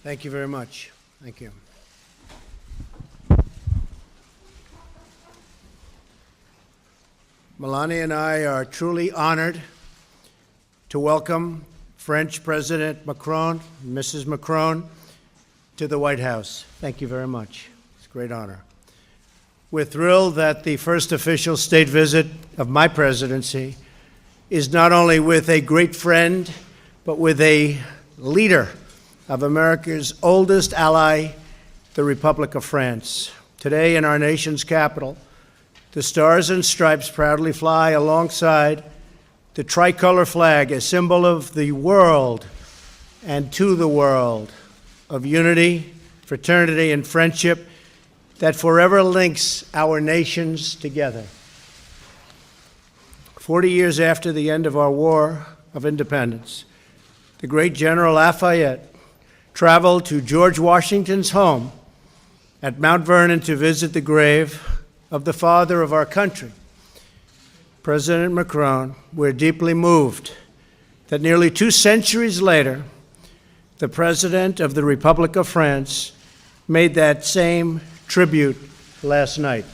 Thank you very much. Thank you. Melania and I are truly honored to welcome French President Macron, Mrs. Macron, to the White House. Thank you very much. It's a great honor. We're thrilled that the first official state visit of my presidency is not only with a great friend, but with a leader of America's oldest ally, the Republic of France. Today, in our nation's capital, the Stars and Stripes proudly fly alongside the tricolor flag, a symbol of the world and to the world, of unity, fraternity, and friendship that forever links our nations together. 40 years after the end of our War of Independence, the great General Lafayette traveled to George Washington's home at Mount Vernon to visit the grave of the father of our country. President Macron, we're deeply moved that nearly 2 centuries later, the President of the Republic of France made that same tribute last night.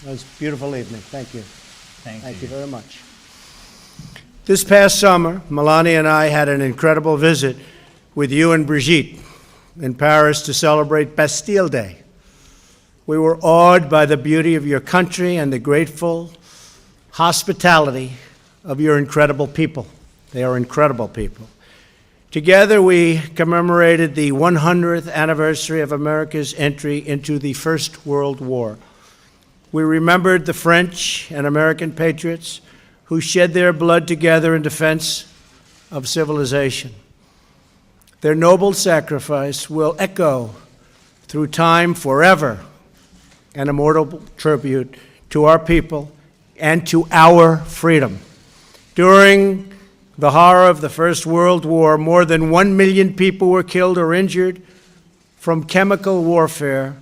It was a beautiful evening. Thank you. Thank you very much. This past summer, Melania and I had an incredible visit with you and Brigitte in Paris to celebrate Bastille Day. We were awed by the beauty of your country and the grateful hospitality of your incredible people. They are incredible people. Together, we commemorated the 100th anniversary of America's entry into the First World War. We remembered the French and American patriots who shed their blood together in defense of civilization. Their noble sacrifice will echo through time forever, an immortal tribute to our people and to our freedom. During the horror of the First World War, more than 1 million people were killed or injured from chemical warfare.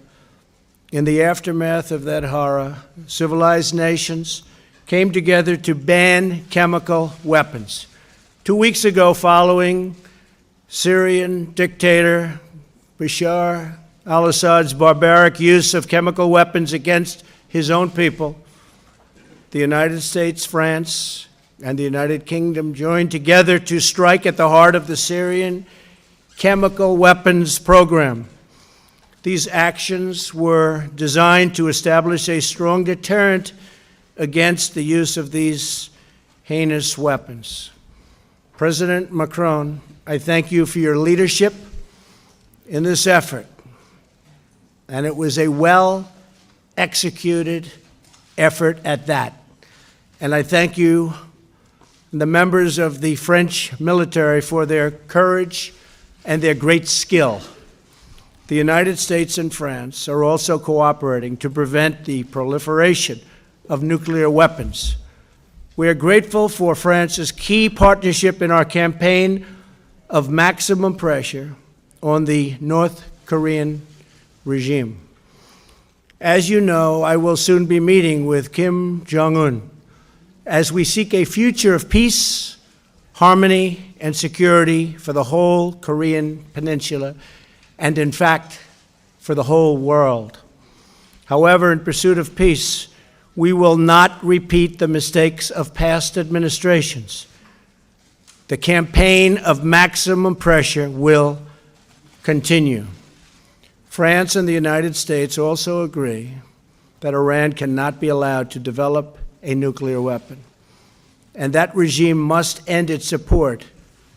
In the aftermath of that horror, civilized nations came together to ban chemical weapons. 2 weeks ago, following Syrian dictator Bashar al-Assad's barbaric use of chemical weapons against his own people, the United States, France, and the United Kingdom joined together to strike at the heart of the Syrian chemical weapons program. These actions were designed to establish a strong deterrent against the use of these heinous weapons. President Macron, I thank you for your leadership in this effort. And it was a well-executed effort at that. And I thank you, the members of the French military, for their courage and their great skill. The United States and France are also cooperating to prevent the proliferation of nuclear weapons. We are grateful for France's key partnership in our campaign of maximum pressure on the North Korean regime. As you know, I will soon be meeting with Kim Jong-un as we seek a future of peace, harmony, and security for the whole Korean peninsula, and in fact, for the whole world. However, in pursuit of peace, we will not repeat the mistakes of past administrations. The campaign of maximum pressure will continue. France and the United States also agree that Iran cannot be allowed to develop a nuclear weapon, and that regime must end its support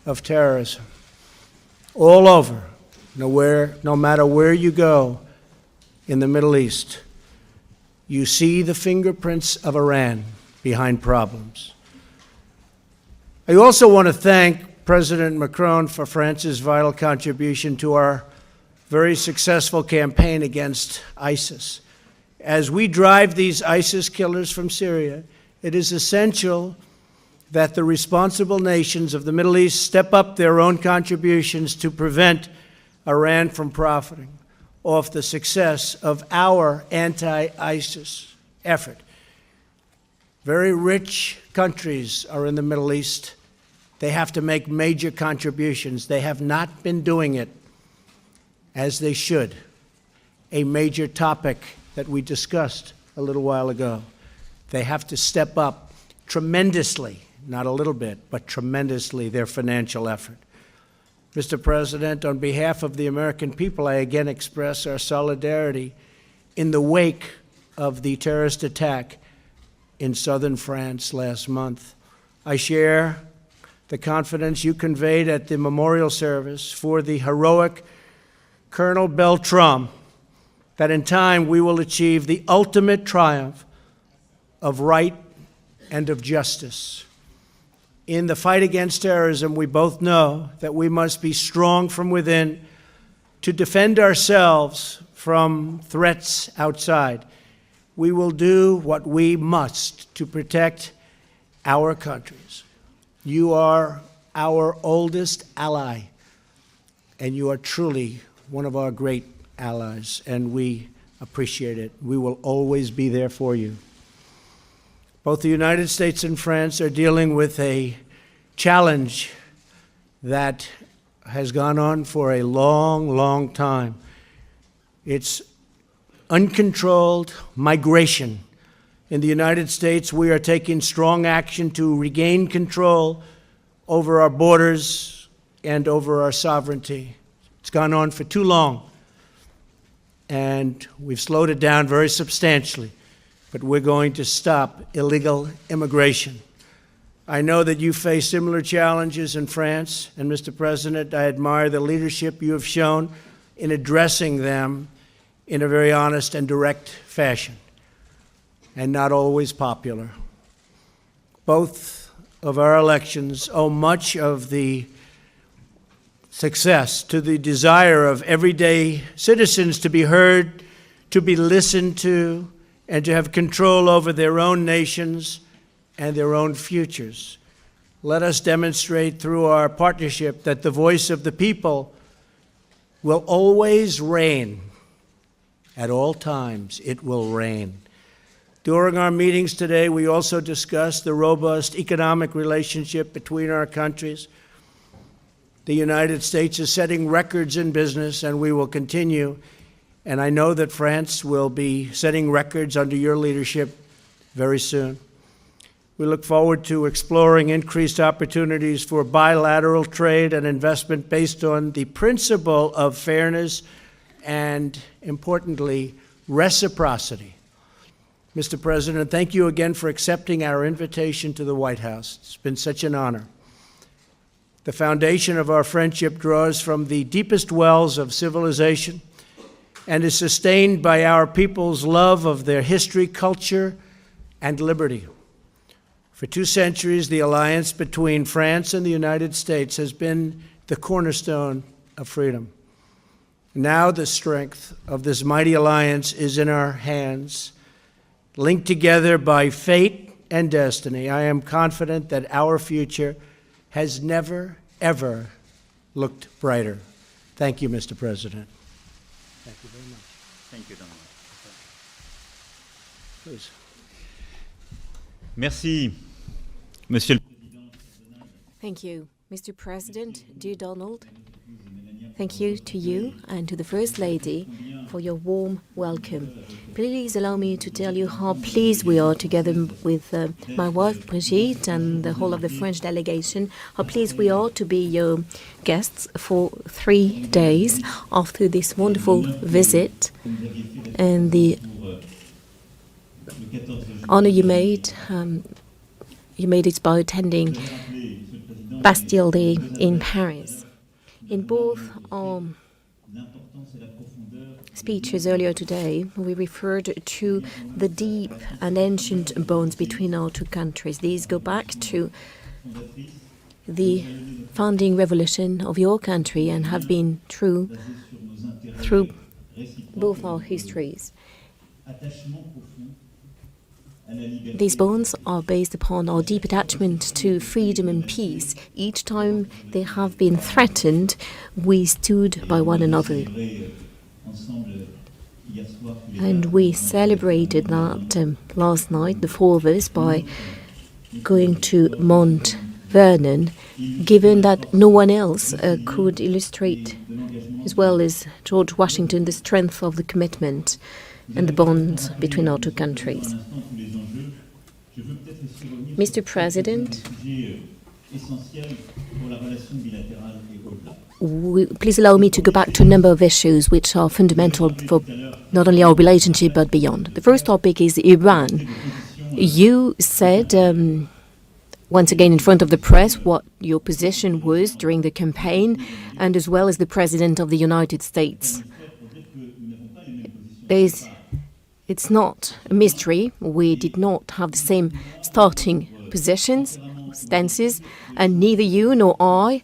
of terrorism. All over, no matter where you go in the Middle East, you see the fingerprints of Iran behind problems. I also want to thank President Macron for France's vital contribution to our very successful campaign against ISIS. As we drive these ISIS killers from Syria, it is essential that the responsible nations of the Middle East step up their own contributions to prevent Iran from profiting off the success of our anti-ISIS effort. Very rich countries are in the Middle East. They have to make major contributions. They have not been doing it. as they should, a major topic that we discussed a little while ago. They have to step up tremendously, not a little bit, but tremendously, their financial effort. Mr. President, on behalf of the American people, I again express our solidarity in the wake of the terrorist attack in southern France last month. I share the confidence you conveyed at the memorial service for the heroic Colonel Beltram, that in time we will achieve the ultimate triumph of right and of justice. In the fight against terrorism, we both know that we must be strong from within to defend ourselves from threats outside. We will do what we must to protect our countries. You are our oldest ally, and you are truly one of our great allies, and we appreciate it. We will always be there for you. Both the United States and France are dealing with a challenge that has gone on for a long, long time. It's uncontrolled migration. In the United States, we are taking strong action to regain control over our borders and over our sovereignty. It's gone on for too long, and we've slowed it down very substantially, but we're going to stop illegal immigration. I know that you face similar challenges in France, and Mr. President, I admire the leadership you have shown in addressing them in a very honest and direct fashion, and not always popular. Both of our elections owe much of the success to the desire of everyday citizens to be heard, to be listened to, and to have control over their own nations and their own futures. Let us demonstrate through our partnership that the voice of the people will always reign. At all times, it will reign. During our meetings today, we also discussed the robust economic relationship between our countries. The United States is setting records in business, and we will continue. And I know that France will be setting records under your leadership very soon. We look forward to exploring increased opportunities for bilateral trade and investment based on the principle of fairness and, importantly, reciprocity. Mr. President, thank you again for accepting our invitation to the White House. It's been such an honor. The foundation of our friendship draws from the deepest wells of civilization and is sustained by our people's love of their history, culture, and liberty. For 2 centuries, the alliance between France and the United States has been the cornerstone of freedom. Now the strength of this mighty alliance is in our hands, linked together by fate and destiny. I am confident that our future has never, ever looked brighter. Thank you, Mr. President. Thank you very much. Thank you, Donald. Please. Merci, Monsieur le Président. Thank you, Mr. President, dear Donald. Thank you to you and to the First Lady for your warm welcome. Please allow me to tell you how pleased we are, together with my wife Brigitte and the whole of the French delegation, how pleased we are to be your guests for 3 days after this wonderful visit and the honor you made. You made it by attending Bastille Day in Paris. In both speeches earlier today, we referred to the deep and ancient bonds between our 2 countries. These go back to the founding revolution of your country and have been true through both our histories. These bonds are based upon our deep attachment to freedom and peace. Each time they have been threatened, we stood by one another. And we celebrated that last night, the 4 of us, by going to Mount Vernon, given that no one else could illustrate as well as George Washington, the strength of the commitment and the bonds between our two countries. Mr. President, please allow me to go back to a number of issues which are fundamental for not only our relationship but beyond. The first topic is Iran. You said, once again in front of the press, what your position was during the campaign, and as well as the President of the United States. It's not a mystery. We did not have the same starting positions, stances, and neither you nor I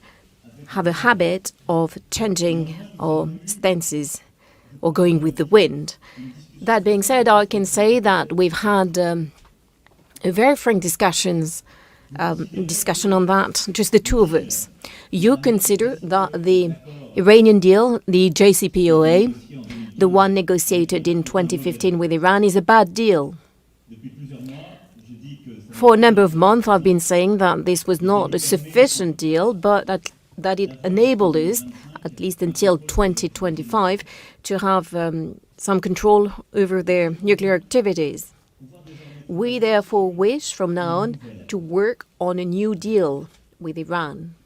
have a habit of changing our stances or going with the wind. That being said, I can say that we've had a very frank discussion on that, just the two of us. You consider that the Iranian deal, the JCPOA, the one negotiated in 2015 with Iran, is a bad deal. For a number of months, I've been saying that this was not a sufficient deal, but that it enabled us, at least until 2025, to have some control over their nuclear activities. We therefore wish from now on to work on a new deal with Iran.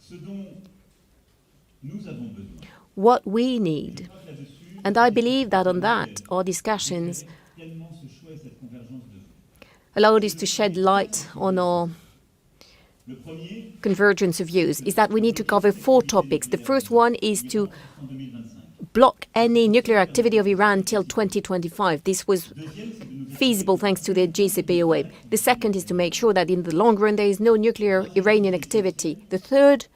What we need, and I believe that on that, our discussions allowed us to shed light on our convergence of views, is that we need to cover 4 topics. The first one is to block any nuclear activity of Iran till 2025. This was feasible thanks to the JCPOA. The second is to make sure that in the long run there is no nuclear Iranian activity. The third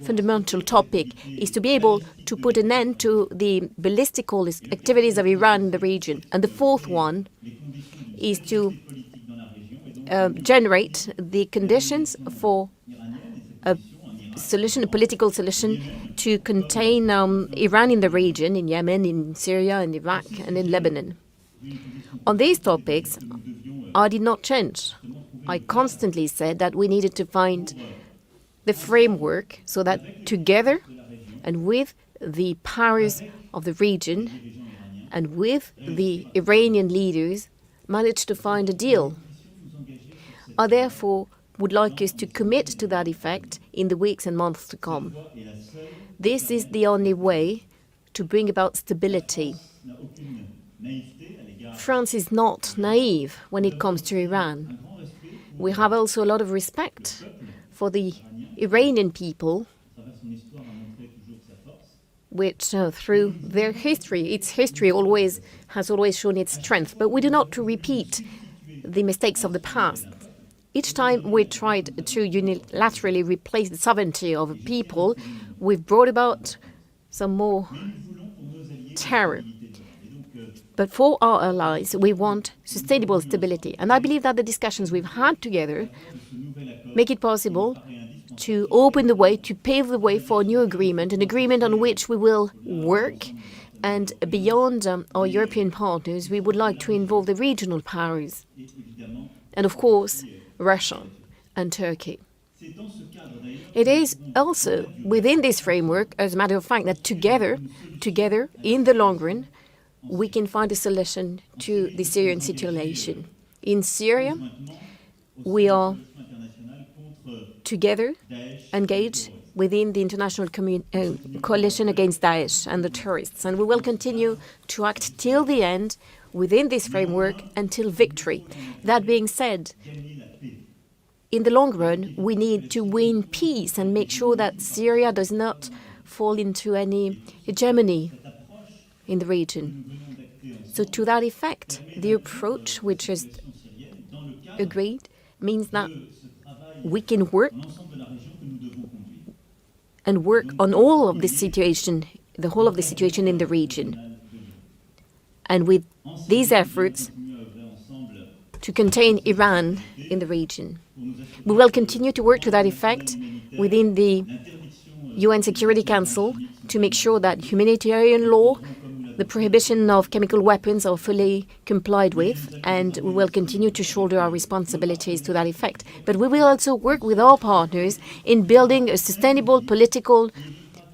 fundamental topic is to be able to put an end to the ballistical activities of Iran in the region. And the fourth one is to generate the conditions for a solution, a political solution, to contain Iran in the region, in Yemen, in Syria, in Iraq, and in Lebanon. On these topics, I did not change. I constantly said that we needed to find the framework so that together and with the powers of the region and with the Iranian leaders managed to find a deal. I therefore would like us to commit to that effect in the weeks and months to come. This is the only way to bring about stability. France is not naive when it comes to Iran. We have also a lot of respect for the Iranian people, which through their history, its history has always shown its strength. But we do not repeat the mistakes of the past. Each time we tried to unilaterally replace the sovereignty of a people, we've brought about some more terror. But for our allies, we want sustainable stability. And I believe that the discussions we've had together make it possible to open the way, to pave the way for a new agreement, an agreement on which we will work. And beyond our European partners, we would like to involve the regional powers. And of course, Russia and Turkey. It is also within this framework, as a matter of fact, that together, in the long run, we can find a solution to the Syrian situation. In Syria, we are together engaged within the international coalition against Daesh and the terrorists, and we will continue to act till the end within this framework until victory. That being said, in the long run, we need to win peace and make sure that Syria does not fall into any hegemony in the region. So to that effect, the approach which is agreed means that we can work on all of this situation, the whole of the situation in the region. And with these efforts to contain Iran in the region. We will continue to work to that effect within the UN Security Council to make sure that humanitarian law, the prohibition of chemical weapons are fully complied with, and we will continue to shoulder our responsibilities to that effect. But we will also work with our partners in building a sustainable political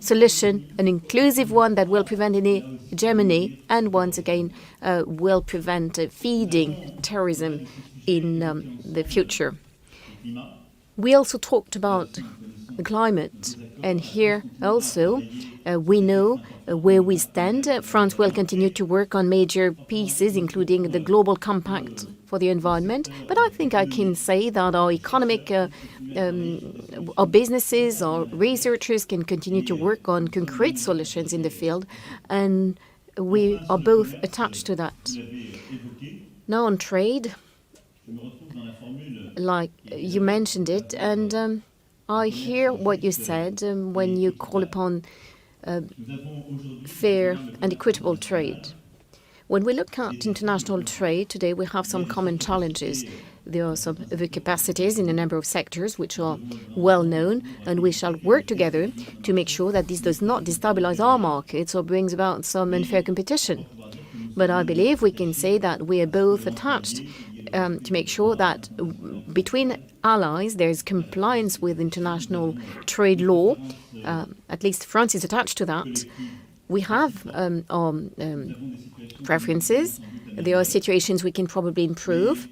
solution, an inclusive one that will prevent any hegemony and once again will prevent feeding terrorism in the future. We also talked about the climate, and here also we know where we stand. France will continue to work on major pieces, including the Global Compact for the environment. But I think I can say that our economic, our businesses, our researchers can continue to work on concrete solutions in the field, and we are both attached to that. Now on trade, like you mentioned it, and I hear what you said when you call upon fair and equitable trade. When we look at international trade today, we have some common challenges. There are some overcapacities in a number of sectors which are well known, and we shall work together to make sure that this does not destabilize our markets or brings about some unfair competition. But I believe we can say that we are both attached to make sure that between allies there is compliance with international trade law. At least France is attached to that. We have our preferences. There are situations we can probably improve.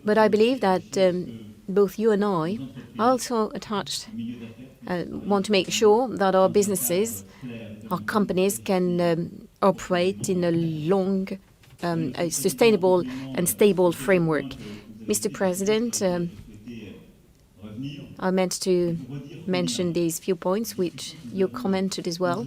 But I believe that both you and I are also attached, want to make sure that our businesses, our companies can operate in a long, a sustainable and stable framework. Mr. President, I meant to mention these few points which you commented as well.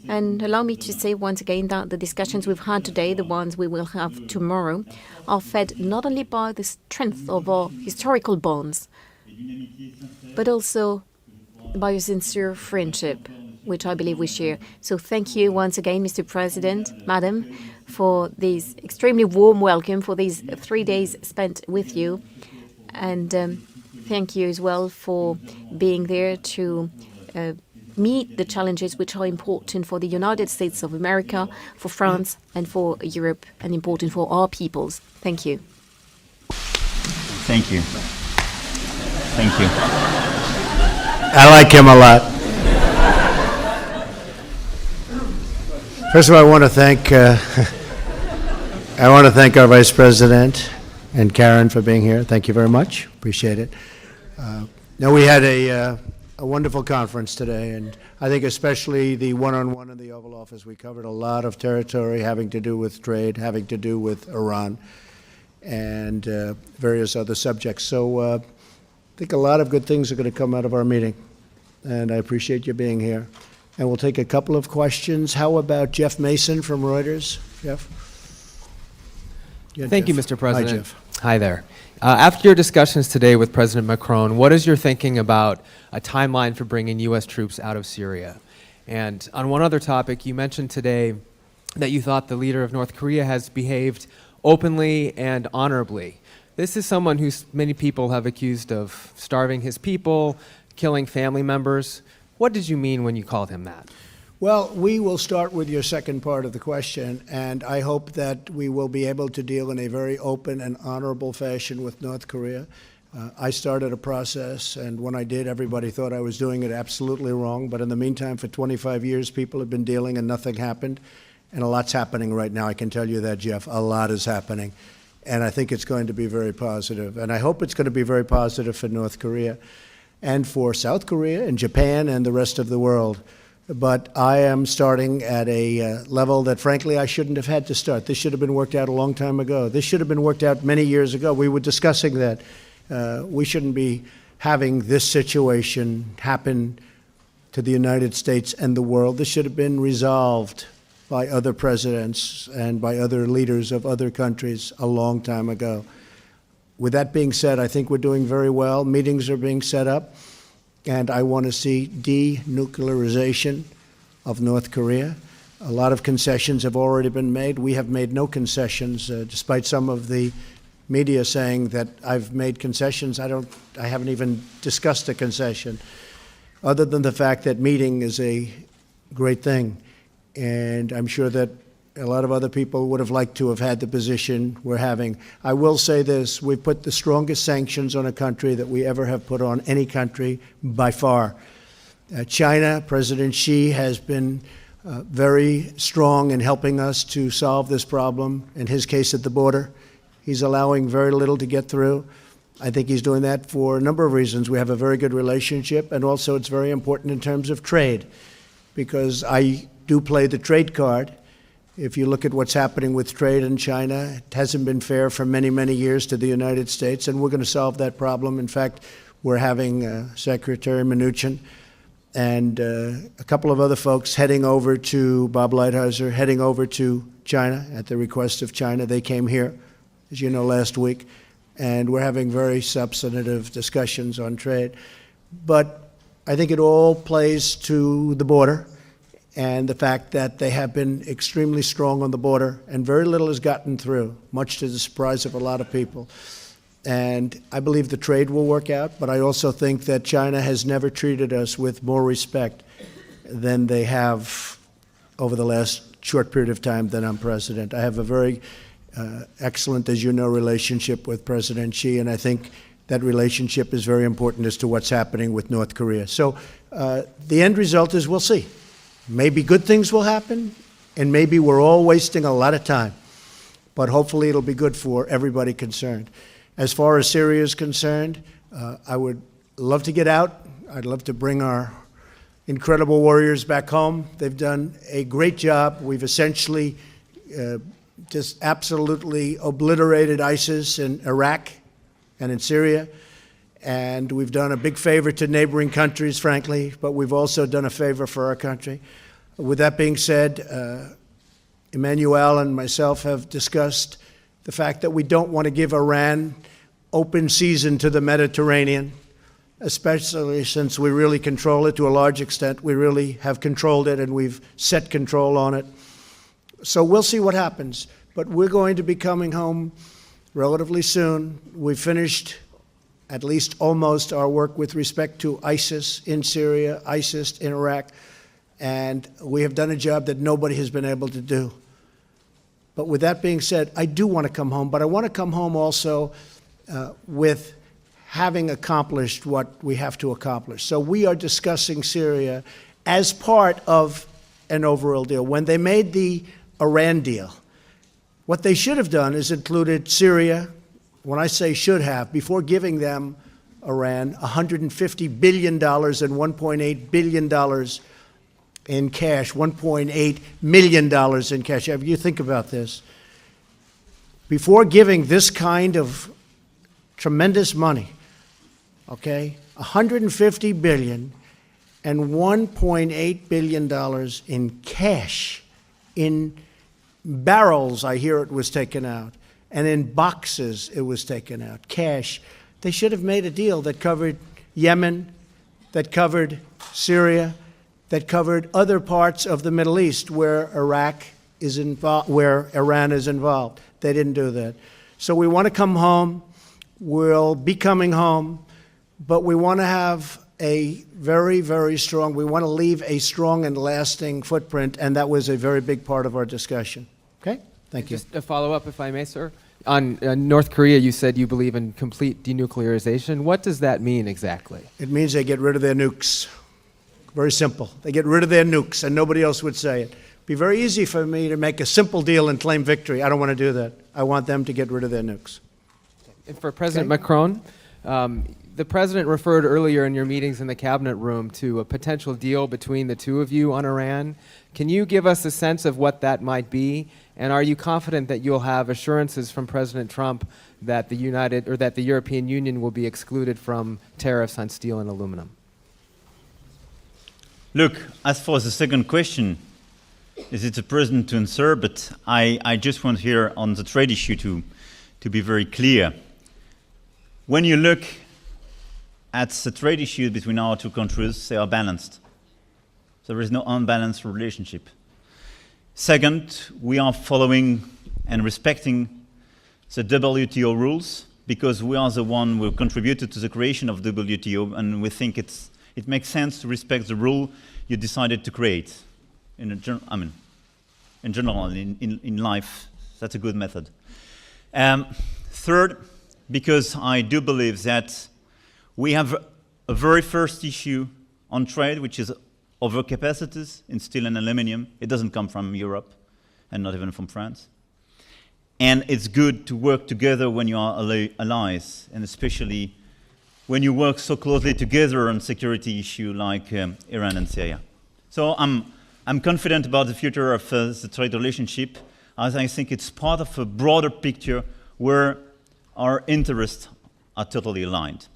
And allow me to say once again that the discussions we've had today, the ones we will have tomorrow, are fed not only by the strength of our historical bonds, but also by a sincere friendship, which I believe we share. So thank you once again, Mr. President, Madam, for this extremely warm welcome, for these 3 days spent with you. And thank you as well for being there to meet the challenges which are important for the United States of America, for France, and for Europe, and important for our peoples. Thank you. Thank you. Thank you. I like him a lot. First of all, I want to thank our Vice President and Karen for being here. Thank you very much. Appreciate it. Now, we had a wonderful conference today, and I think especially the one-on-one in the Oval Office, we covered a lot of territory having to do with trade, having to do with Iran, and various other subjects. So I think a lot of good things are going to come out of our meeting, and I appreciate you being here. And we'll take a couple of questions. How about Jeff Mason from Reuters? Jeff? Yeah, Thank Jeff. you, Mr. President. Hi, Jeff. Hi there. After your discussions today with President Macron, what is your thinking about a timeline for bringing U.S. troops out of Syria? And on one other topic, you mentioned today that you thought the leader of North Korea has behaved openly and honorably. This is someone who many people have accused of starving his people, killing family members. What did you mean when you called him that? Well, we will start with your second part of the question, and I hope that we will be able to deal in a very open and honorable fashion with North Korea. I started a process, and when I did, everybody thought I was doing it absolutely wrong. But in the meantime, for 25 years, people have been dealing and nothing happened. And a lot's happening right now. I can tell you that, Jeff. A lot is happening. And I think it's going to be very positive. And I hope it's going to be very positive for North Korea and for South Korea and Japan and the rest of the world. But I am starting at a level that, frankly, I shouldn't have had to start. This should have been worked out a long time ago. This should have been worked out many years ago. We were discussing that. We shouldn't be having this situation happen to the United States and the world. This should have been resolved by other presidents and by other leaders of other countries a long time ago. With that being said, I think we're doing very well. Meetings are being set up. And I want to see denuclearization of North Korea. A lot of concessions have already been made. We have made no concessions, despite some of the media saying that I've made concessions. I haven't even discussed a concession, other than the fact that meeting is a great thing. And I'm sure that a lot of other people would have liked to have had the position we're having. I will say this, we've put the strongest sanctions on a country that we ever have put on any country by far. China, President Xi has been very strong in helping us to solve this problem, in his case at the border. He's allowing very little to get through. I think he's doing that for a number of reasons. We have a very good relationship, and also it's very important in terms of trade, because I do play the trade card. If you look at what's happening with trade in China, it hasn't been fair for many, many years to the United States, and we're going to solve that problem. In fact, we're having Secretary Mnuchin and a couple of other folks heading over to, Bob Lighthizer, heading over to China at the request of China. They came here, as you know, last week, and we're having very substantive discussions on trade. But I think it all plays to the border and the fact that they have been extremely strong on the border, and very little has gotten through, much to the surprise of a lot of people. And I believe the trade will work out, but I also think that China has never treated us with more respect than they have over the last short period of time that I'm president. I have a very excellent, as you know, relationship with President Xi, and I think that relationship is very important as to what's happening with North Korea. So the end result is we'll see. Maybe good things will happen, and maybe we're all wasting a lot of time. But hopefully it'll be good for everybody concerned. As far as Syria is concerned, I would love to get out. I'd love to bring our incredible warriors back home. They've done a great job. We've essentially just absolutely obliterated ISIS in Iraq and in Syria. And we've done a big favor to neighboring countries, frankly, but we've also done a favor for our country. With that being said, Emmanuel and myself have discussed the fact that we don't want to give Iran open season to the Mediterranean, especially since we really control it to a large extent. We really have controlled it, and we've set control on it. So we'll see what happens. But we're going to be coming home relatively soon. We've finished at least almost our work with respect to ISIS in Syria, ISIS in Iraq, and we have done a job that nobody has been able to do. But with that being said, I do want to come home, but I want to come home also with having accomplished what we have to accomplish. So we are discussing Syria as part of an overall deal. When they made the Iran deal, what they should have done is included Syria. When I say should have, before giving them Iran $150 billion and $1.8 billion in cash, $1.8 million in cash. If you think about this, before giving this kind of tremendous money, okay, $150 billion and $1.8 billion in cash, in barrels, I hear it was taken out, and in boxes it was taken out, cash. They should have made a deal that covered Yemen, that covered Syria, that covered other parts of the Middle East where Iraq is involved, where Iran is involved. They didn't do that. So we want to come home. We'll be coming home, but we want to have a very, very strong, we want to leave a strong and lasting footprint, and that was a very big part of our discussion. Okay? Thank you. Just a follow-up, if I may, sir. On North Korea, you said you believe in complete denuclearization. What does that mean exactly? It means they get rid of their nukes. Very simple. They get rid of their nukes, and nobody else would say it. It'd be very easy for me to make a simple deal and claim victory. I don't want to do that. I want them to get rid of their nukes. And for President Macron, the president referred earlier in your meetings in the cabinet room to a potential deal between the two of you on Iran. Can you give us a sense of what that might be? And are you confident that you'll have assurances from President Trump that the European Union will be excluded from tariffs on steel and aluminum? Look, as for the second question, is it the president to answer? But I just want here on the trade issue to be very clear. When you look at the trade issues between our two countries, they are balanced. There is no unbalanced relationship. Second, we are following and respecting the WTO rules because we are the one who contributed to the creation of WTO, and we think it makes sense to respect the rule you decided to create. In general, in life, that's a good method. Third, because I do believe that we have a very first issue on trade, which is overcapacities in steel and aluminum. It doesn't come from Europe and not even from France. And it's good to work together when you are allies, and especially when you work so closely together on security issues like Iran and Syria. So I'm confident about the future of the trade relationship, as I think it's part of a broader picture where our interests are totally aligned.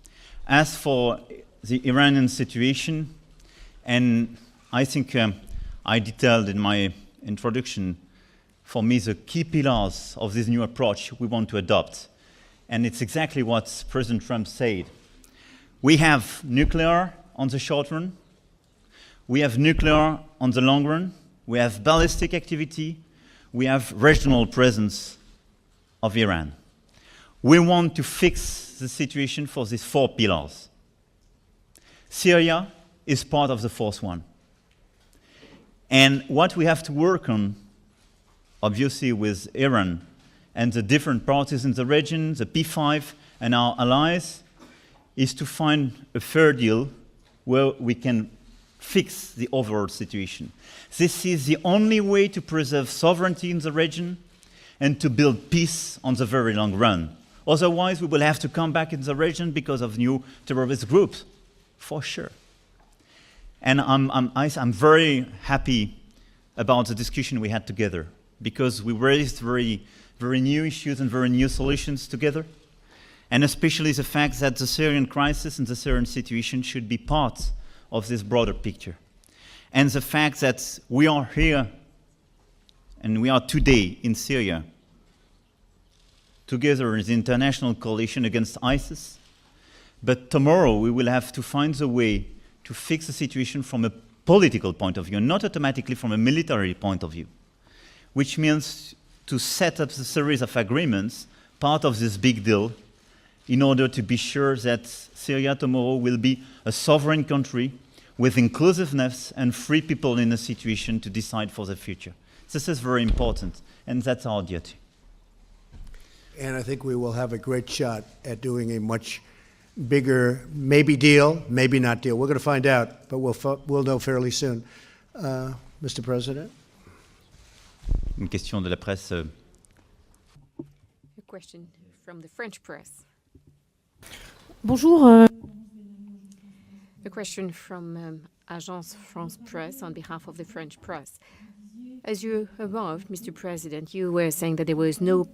As for the Iranian situation, and I think I detailed in my introduction, for me, the key pillars of this new approach we want to adopt. And it's exactly what President Trump said. We have nuclear on the short run. We have nuclear on the long run. We have ballistic activity. We have regional presence of Iran. We want to fix the situation for these 4 pillars. Syria is part of the 4th one. And what we have to work on, obviously with Iran and the different parties in the region, the P5 and our allies, is to find a fair deal where we can fix the overall situation. This is the only way to preserve sovereignty in the region and to build peace on the very long run. Otherwise, we will have to come back in the region because of new terrorist groups, for sure. And I'm very happy about the discussion we had together, because we raised very new issues and very new solutions together, and especially the fact that the Syrian crisis and the Syrian situation should be part of this broader picture. And the fact that we are here, and we are today in Syria, together as the international coalition against ISIS, but tomorrow we will have to find a way to fix the situation from a political point of view, not automatically from a military point of view, which means to set up a series of agreements, part of this big deal, in order to be sure that Syria tomorrow will be a sovereign country with inclusiveness and free people in a situation to decide for the future. This is very important, and that's our duty. And I think we will have a great shot at doing a much bigger, maybe deal, maybe not deal. We're going to find out, but we'll know fairly soon. Mr. President? Une question de la presse. A question from the French press. Bonjour. A question from Agence France Presse on behalf of the French press. As you arrived, Mr. President, you were saying that there was no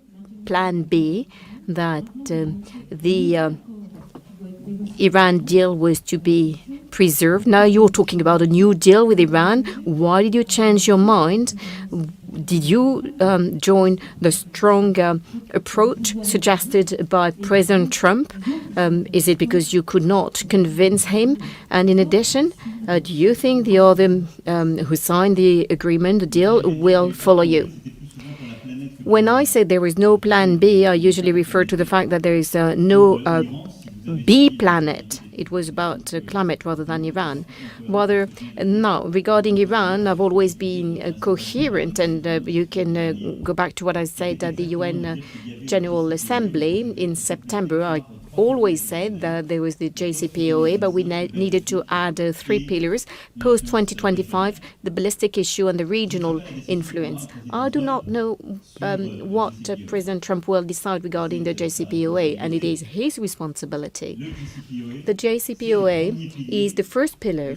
plan B, that the Iran deal was to be preserved. Now you're talking about a new deal with Iran. Why did you change your mind? Did you join the strong approach suggested by President Trump? Is it because you could not convince him? And in addition, do you think the other who signed the agreement, the deal, will follow you? When I say there is no plan B, I usually refer to the fact that there is no B planet. It was about climate rather than Iran. Now, regarding Iran, I've always been coherent, and you can go back to what I said at the UN General Assembly in September. I always said that there was the JCPOA, but we needed to add 3 pillars: post-2025, the ballistic issue, and the regional influence. I do not know what President Trump will decide regarding the JCPOA, and it is his responsibility. The JCPOA is the first pillar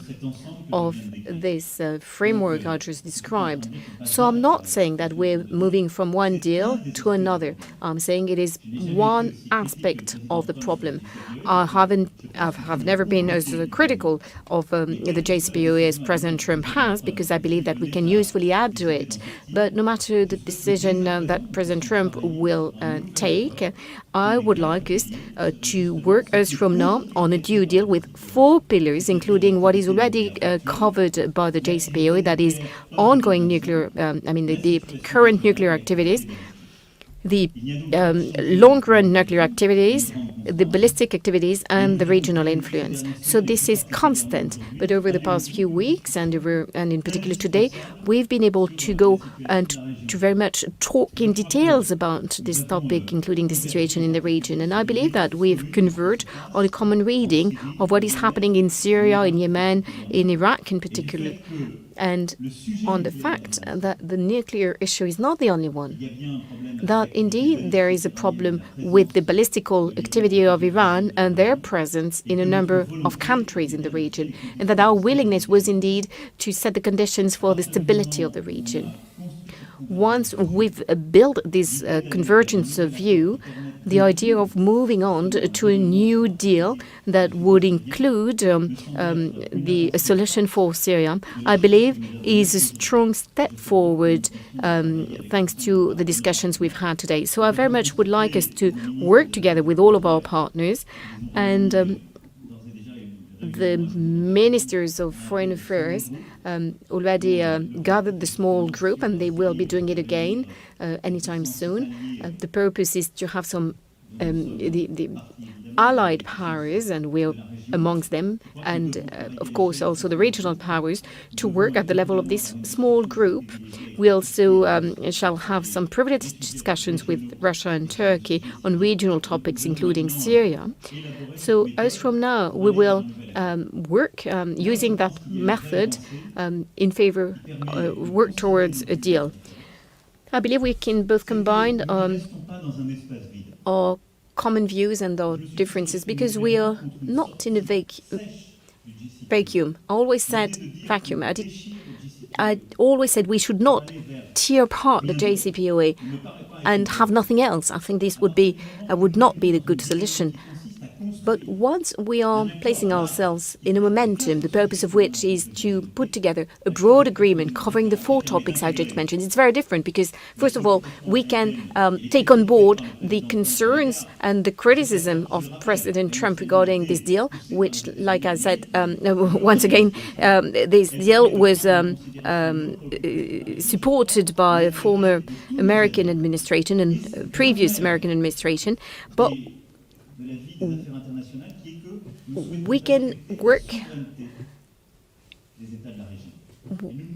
of this framework I just described. So I'm not saying that we're moving from one deal to another. I'm saying it is one aspect of the problem. I've never been as critical of the JCPOA as President Trump has, because I believe that we can usefully add to it. But no matter the decision that President Trump will take, I would like us to work as from now on a new deal with 4 pillars, including what is already covered by the JCPOA, that is ongoing nuclear, the current nuclear activities, the long-run nuclear activities, the ballistic activities and the regional influence. So this is constant. But over the past few weeks, and in particular today, we've been able to go and to very much talk in details about this topic, including the situation in the region. And I believe that we've converged on a common reading of what is happening in Syria, in Yemen, in Iraq in particular, and on the fact that the nuclear issue is not the only one. That indeed there is a problem with the ballistical activity of Iran and their presence in a number of countries in the region, and that our willingness was indeed to set the conditions for the stability of the region. Once we've built this convergence of view, the idea of moving on to a new deal that would include the solution for Syria, I believe, is a strong step forward thanks to the discussions we've had today. So I very much would like us to work together with all of our partners, and the ministers of foreign affairs already gathered the small group, and they will be doing it again anytime soon. The purpose is to have some the allied powers, and we're amongst them, and of course also the regional powers, to work at the level of this small group. We also shall have some privileged discussions with Russia and Turkey on regional topics, including Syria. So as from now, we will work using that method in favor, work towards a deal. I believe we can both combine our common views and our differences, because we are not in a vacuum. I always said vacuum. I always said we should not tear apart the JCPOA and have nothing else. I think this would not be the good solution. But once we are placing ourselves in a momentum, the purpose of which is to put together a broad agreement covering the 4 topics I just mentioned, it's very different because, first of all, we can take on board the concerns and the criticism of President Trump regarding this deal, which, like I said, once again, this deal was supported by a former American administration and previous American administration. But we can work,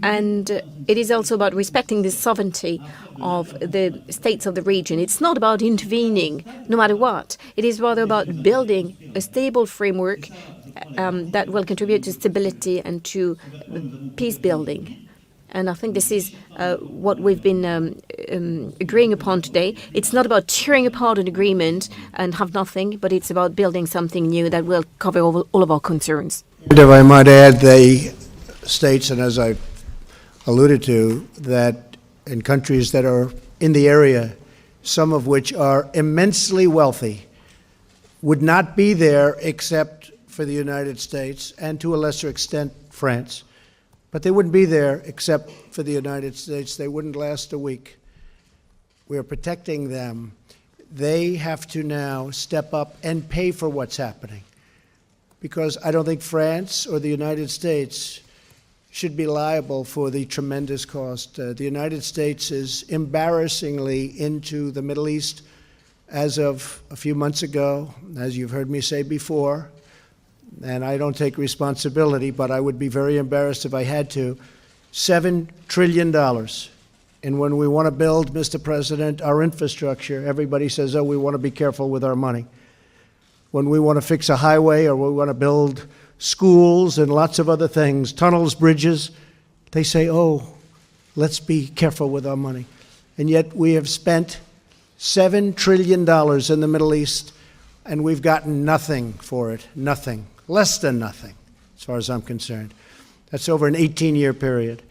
and it is also about respecting the sovereignty of the states of the region. It's not about intervening, no matter what. It is rather about building a stable framework that will contribute to stability and to peace building. And I think this is what we've been agreeing upon today. It's not about tearing apart an agreement and have nothing, but it's about building something new that will cover all of our concerns. And if I might add, the states, and as I alluded to, that in countries that are in the area, some of which are immensely wealthy, would not be there except for the United States and to a lesser extent France. But they wouldn't be there except for the United States. They wouldn't last a week. We are protecting them. They have to now step up and pay for what's happening, because I don't think France or the United States should be liable for the tremendous cost. The United States is embarrassingly into the Middle East as of a few months ago, as you've heard me say before. And I don't take responsibility, but I would be very embarrassed if I had to. $7 trillion. And when we want to build, Mr. President, our infrastructure, everybody says, oh, we want to be careful with our money. When we want to fix a highway or we want to build schools and lots of other things, tunnels, bridges, they say, oh, let's be careful with our money. And yet we have spent $7 trillion in the Middle East, and we've gotten nothing for it, nothing. Less than nothing, as far as I'm concerned. That's over an 18-year period.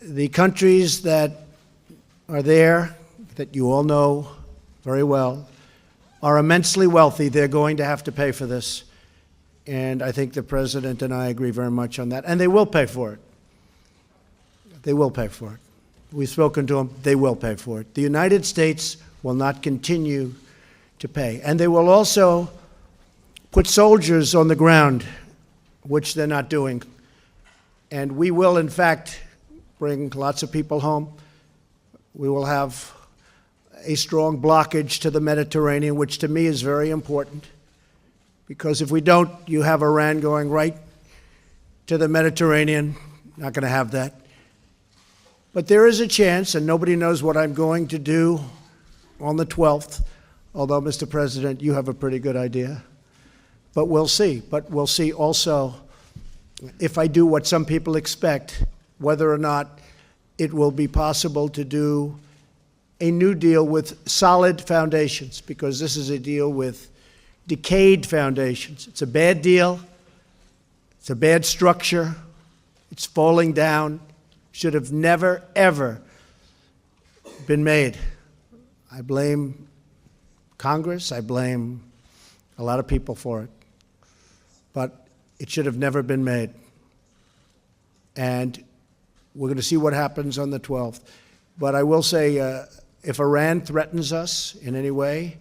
The countries that are there, that you all know very well, are immensely wealthy. They're going to have to pay for this. And I think the President and I agree very much on that. And they will pay for it. They will pay for it. We've spoken to them. They will pay for it. The United States will not continue to pay. And they will also put soldiers on the ground, which they're not doing. And we will, in fact, bring lots of people home. We will have a strong blockage to the Mediterranean, which to me is very important. Because if we don't, you have Iran going right to the Mediterranean. Not going to have that. But there is a chance, and nobody knows what I'm going to do on the 12th, although, Mr. President, you have a pretty good idea. But we'll see. But we'll see also if I do what some people expect, whether or not it will be possible to do a new deal with solid foundations, because this is a deal with decayed foundations. It's a bad deal. It's a bad structure. It's falling down. Should have never, ever been made. I blame Congress. I blame a lot of people for it. But it should have never been made. And we're going to see what happens on the 12th. But I will say, if Iran threatens us in any way,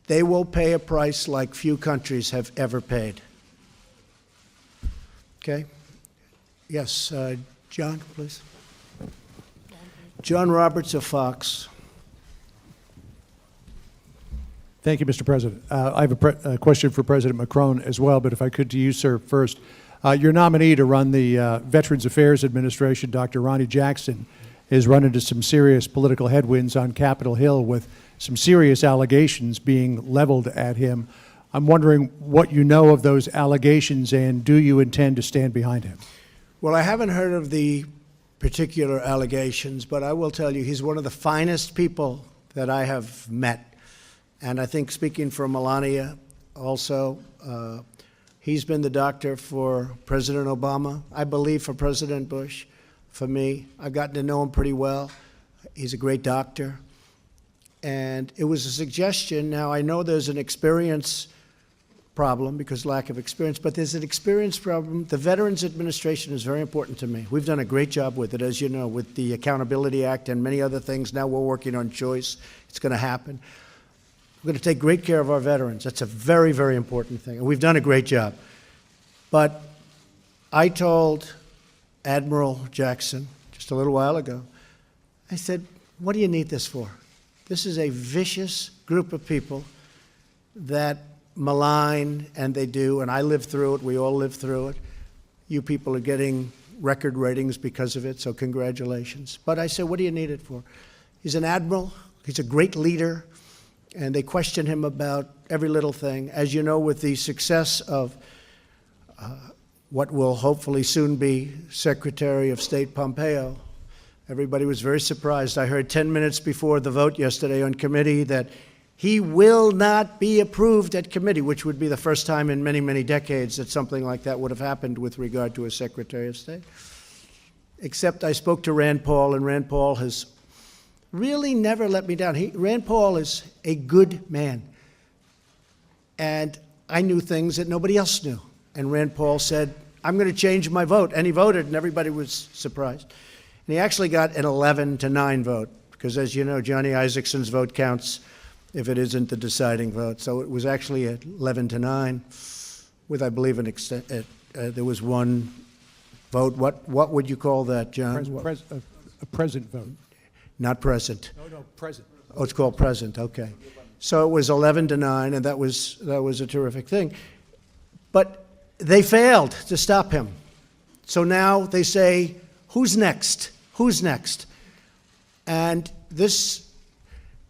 they will pay a price like few countries have ever paid. Okay? Yes, John, please. John Roberts of Fox. Thank you, Mr. President. I have a question for President Macron as well, but if I could to you, sir, first. Your nominee to run the Veterans Affairs Administration, Dr. Ronnie Jackson, has run into some serious political headwinds on Capitol Hill with some serious allegations being leveled at him. I'm wondering what you know of those allegations, and do you intend to stand behind him? Well, I haven't heard of the particular allegations, but I will tell you he's one of the finest people that I have met. And I think, speaking for Melania also, he's been the doctor for President Obama, I believe for President Bush, for me. I've gotten to know him pretty well. He's a great doctor. And it was a suggestion. Now, I know there's an experience problem because lack of experience, but there's an experience problem. The Veterans Administration is very important to me. We've done a great job with it, as you know, with the Accountability Act and many other things. Now we're working on choice. It's going to happen. We're going to take great care of our veterans. That's a very, very important thing. And we've done a great job. But I told Admiral Jackson just a little while ago, I said, what do you need this for? This is a vicious group of people that malign, and they do, and I lived through it. We all lived through it. You people are getting record ratings because of it, so congratulations. But I said, what do you need it for? He's an admiral. He's a great leader. And they question him about every little thing. As you know, with the success of what will hopefully soon be Secretary of State Pompeo, everybody was very surprised. I heard 10 minutes before the vote yesterday on committee that he will not be approved at committee, which would be the first time in many, many decades that something like that would have happened with regard to a Secretary of State. Except I spoke to Rand Paul, and Rand Paul has really never let me down. Rand Paul is a good man. And I knew things that nobody else knew. And Rand Paul said, I'm going to change my vote. And he voted, and everybody was surprised. And he actually got an 11-9 vote, because as you know, Johnny Isaacson's vote counts if it isn't the deciding vote. So it was actually at 11-9 with, I believe, there was one vote. What would you call that, John? A present vote. Not present. No, present. Oh, it's called present, okay. So it was 11-9, and that was a terrific thing. But they failed to stop him. So now they say, who's next? Who's next? And this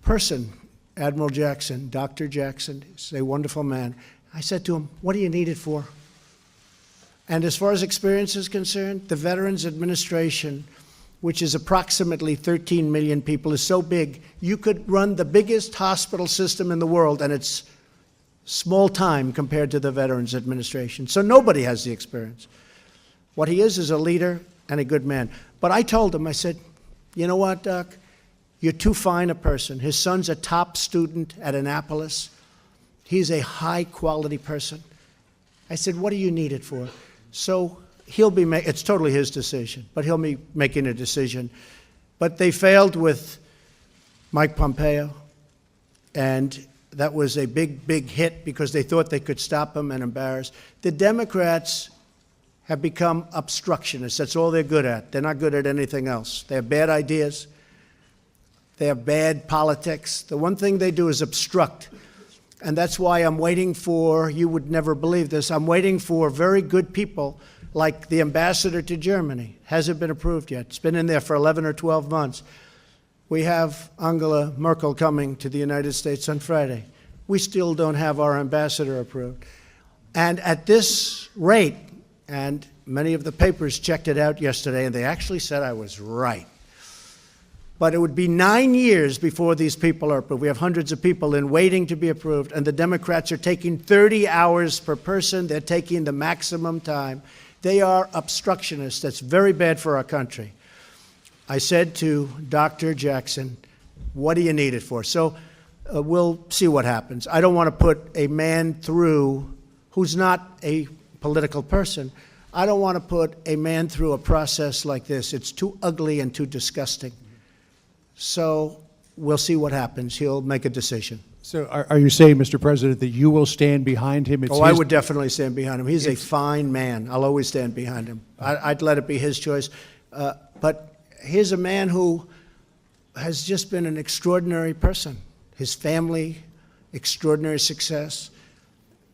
person, Admiral Jackson, Dr. Jackson, is a wonderful man. I said to him, what do you need it for? And as far as experience is concerned, the Veterans Administration, which is approximately 13 million people, is so big, you could run the biggest hospital system in the world, and it's small time compared to the Veterans Administration. So nobody has the experience. What he is a leader and a good man. But I told him, I said, you know what, Doc? You're too fine a person. His son's a top student at Annapolis. He's a high-quality person. I said, what do you need it for? So he'll be it's totally his decision, but he'll be making a decision. But they failed with Mike Pompeo, and that was a big, big hit because they thought they could stop him and embarrass. The Democrats have become obstructionists. That's all they're good at. They're not good at anything else. They have bad ideas. They have bad politics. The one thing they do is obstruct. And that's why I'm waiting for, you would never believe this, I'm waiting for very good people like the ambassador to Germany. Hasn't been approved yet. It's been in there for 11 or 12 months. We have Angela Merkel coming to the United States on Friday. We still don't have our ambassador approved. And at this rate, and many of the papers checked it out yesterday, and they actually said I was right. But it would be 9 years before these people are approved. We have hundreds of people in waiting to be approved, and the Democrats are taking 30 hours per person. They're taking the maximum time. They are obstructionists. That's very bad for our country. I said to Dr. Jackson, what do you need it for? So we'll see what happens. I don't want to put a man through who's not a political person. I don't want to put a man through a process like this. It's too ugly and too disgusting. So we'll see what happens. He'll make a decision. So are you saying, Mr. President, that you will stand behind him? It's I would definitely stand behind him. He's a fine man. I'll always stand behind him. I'd let it be his choice. But here's a man who has just been an extraordinary person. His family, extraordinary success,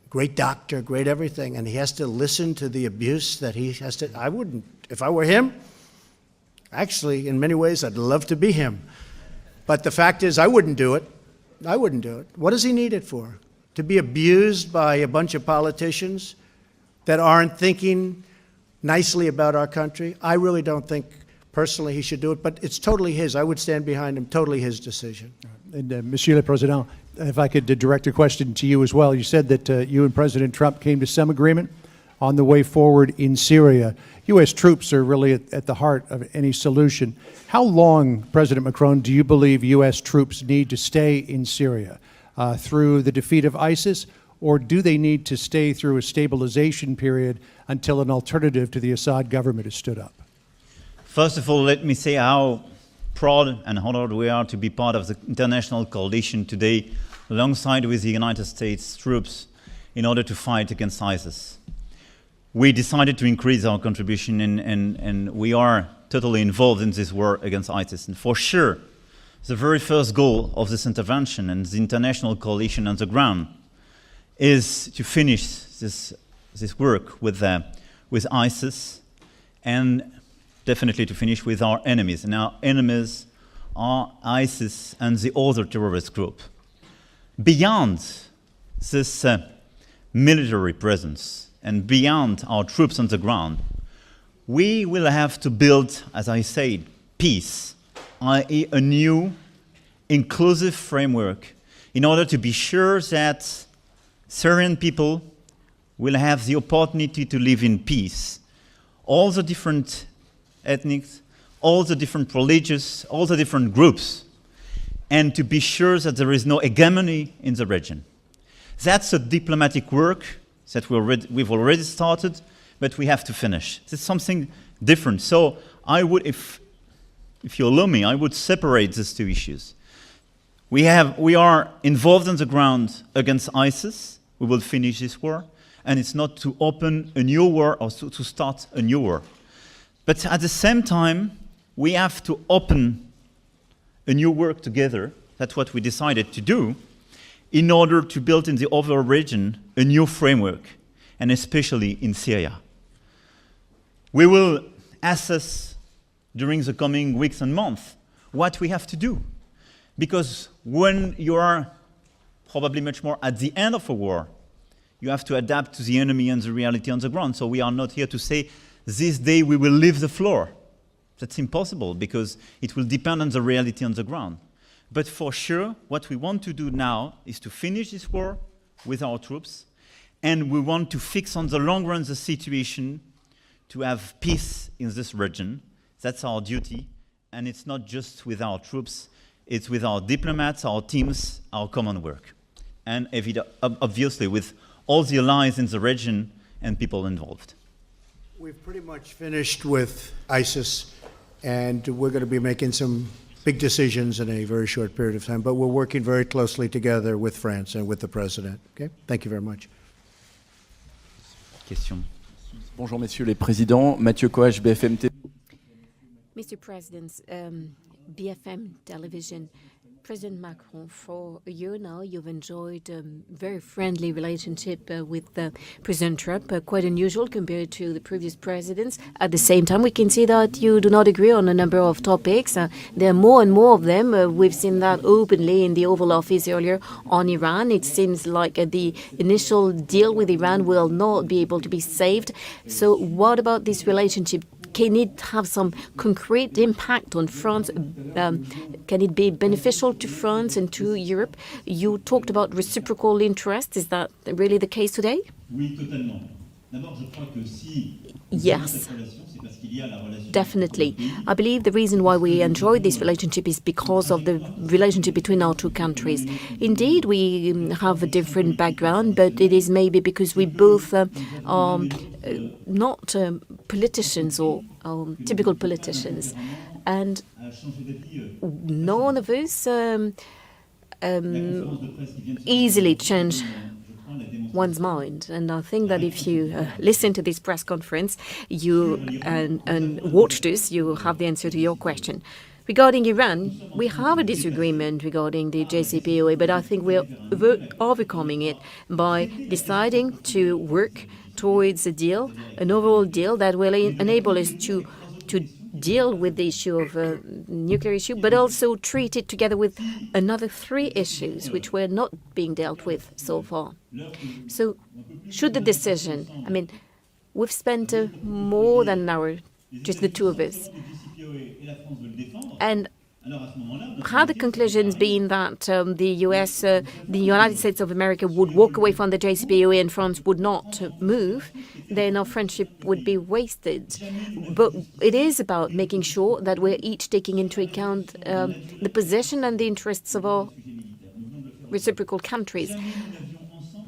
great doctor, great everything. And he has to listen to the abuse that he has to. I wouldn't, if I were him, actually, in many ways, I'd love to be him. But the fact is, I wouldn't do it. I wouldn't do it. What does he need it for? To be abused by a bunch of politicians that aren't thinking nicely about our country? I really don't think, personally, he should do it. But it's totally his. I would stand behind him. Totally his decision. And Monsieur le Président, if I could direct a question to you as well. You said that you and President Trump came to some agreement on the way forward in Syria. U.S. troops are really at the heart of any solution. How long, President Macron, do you believe U.S. troops need to stay in Syria? Through the defeat of ISIS, or do they need to stay through a stabilization period until an alternative to the Assad government is stood up? First of all, let me say how proud and honored we are to be part of the international coalition today, alongside with the United States troops, in order to fight against ISIS. We decided to increase our contribution, and we are totally involved in this war against ISIS. And for sure, the very first goal of this intervention and the international coalition on the ground is to finish this work with ISIS, and definitely to finish with our enemies. And our enemies are ISIS and the other terrorist group. Beyond this military presence, and beyond our troops on the ground, we will have to build, as I said, peace, i.e. a new inclusive framework, in order to be sure that Syrian people will have the opportunity to live in peace. All the different ethnics, all the different religious, all the different groups, and to be sure that there is no hegemony in the region. That's a diplomatic work that we've already started, but we have to finish. It's something different. So I would, if you allow me, I would separate these two issues. We are involved on the ground against ISIS. We will finish this war, and it's not to open a new war or to start a new war. But at the same time, we have to open a new work together. That's what we decided to do, in order to build in the overall region a new framework, and especially in Syria. We will assess during the coming weeks and months what we have to do. Because when you are probably much more at the end of a war, you have to adapt to the enemy and the reality on the ground. So we are not here to say, this day we will leave the floor. That's impossible, because it will depend on the reality on the ground. But for sure, what we want to do now is to finish this war with our troops, and we want to fix on the long run the situation to have peace in this region. That's our duty, and it's not just with our troops, it's with our diplomats, our teams, our common work. And obviously with all the allies in the region and people involved. We've pretty much finished with ISIS, and we're going to be making some big decisions in a very short period of time, but we're working very closely together with France and with the President. Okay? Thank you very much. Question. Bonjour messieurs les présidents, Mathieu Coach, BFM TV. Mr. President, BFM television, President Macron, for a year now, you've enjoyed a very friendly relationship with President Trump, quite unusual compared to the previous presidents. At the same time, we can see that you do not agree on a number of topics. There are more and more of them. We've seen that openly in the Oval Office earlier on Iran. It seems like the initial deal with Iran will not be able to be saved. So what about this relationship? Can it have some concrete impact on France? Can it be beneficial to France and to Europe? You talked about reciprocal interest. Is that really the case today? Yes, definitely. I believe the reason why we enjoy this relationship is because of the relationship between our two countries. Indeed, we have a different background, but it is maybe because we both are not politicians or typical politicians. And none of us easily change one's mind. And I think that if you listen to this press conference and watch this, you have the answer to your question. Regarding Iran, we have a disagreement regarding the JCPOA, but I think we're overcoming it by deciding to work towards a deal, an overall deal that will enable us to deal with the issue of nuclear issue, but also treat it together with another 3 issues which were not being dealt with so far. So should the decision, I mean, we've spent more than an hour, just the two of us, and had the conclusions been that the United States of America would walk away from the JCPOA and France would not move, then our friendship would be wasted. But it is about making sure that we're each taking into account the position and the interests of our reciprocal countries.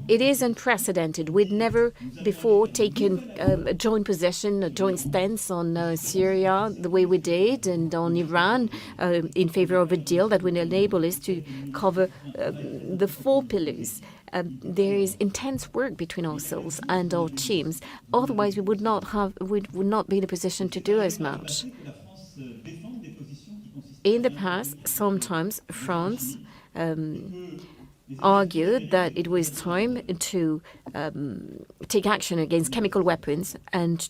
It is unprecedented. We'd never before taken a joint position, a joint stance on Syria the way we did, and on Iran in favor of a deal that would enable us to cover the 4 pillars. There is intense work between ourselves and our teams. Otherwise, we would not be in a position to do as much. In the past, sometimes France argued that it was time to take action against chemical weapons, and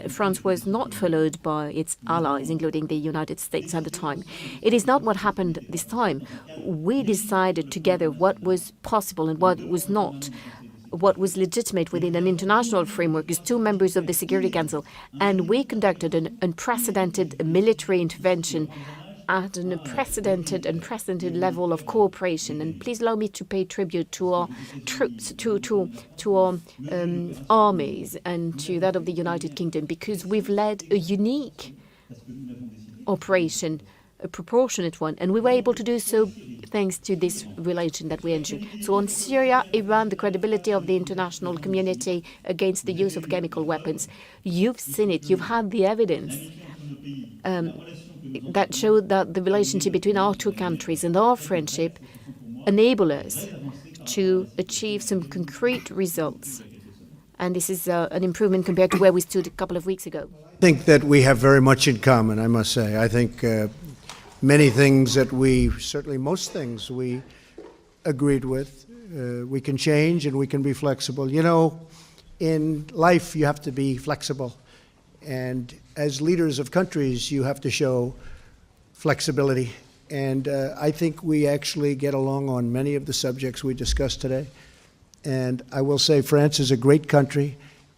France was not followed by its allies, including the United States at the time. It is not what happened this time. We decided together what was possible and what was not, what was legitimate within an international framework as 2 members of the Security Council, and we conducted an unprecedented military intervention at an unprecedented level of cooperation. And please allow me to pay tribute to our troops, to our armies, and to that of the United Kingdom, because we've led a unique operation, a proportionate one, and we were able to do so thanks to this relation that we enjoy. So on Syria, Iran, the credibility of the international community against the use of chemical weapons, you've seen it, you've had the evidence that showed that the relationship between our two countries and our friendship enable us to achieve some concrete results. And this is an improvement compared to where we stood a couple of weeks ago. I think that we have very much in common, I must say. I think many things that most things we agreed with. We can change and we can be flexible. You know, in life you have to be flexible. And as leaders of countries, you have to show flexibility. And I think we actually get along on many of the subjects we discussed today. And I will say France is a great country,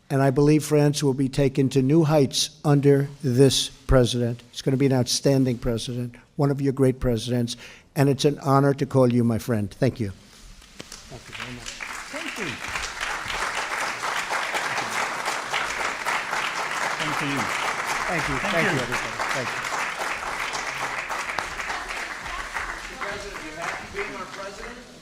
and I believe France will be taken to new heights under this president. He's going to be an outstanding president, one of your great presidents, and it's an honor to call you my friend. Thank you. Thank you very much. Thank you. Thank you. Thank you. Thank you, everybody. Thank you. Mr. President, you're happy being our president?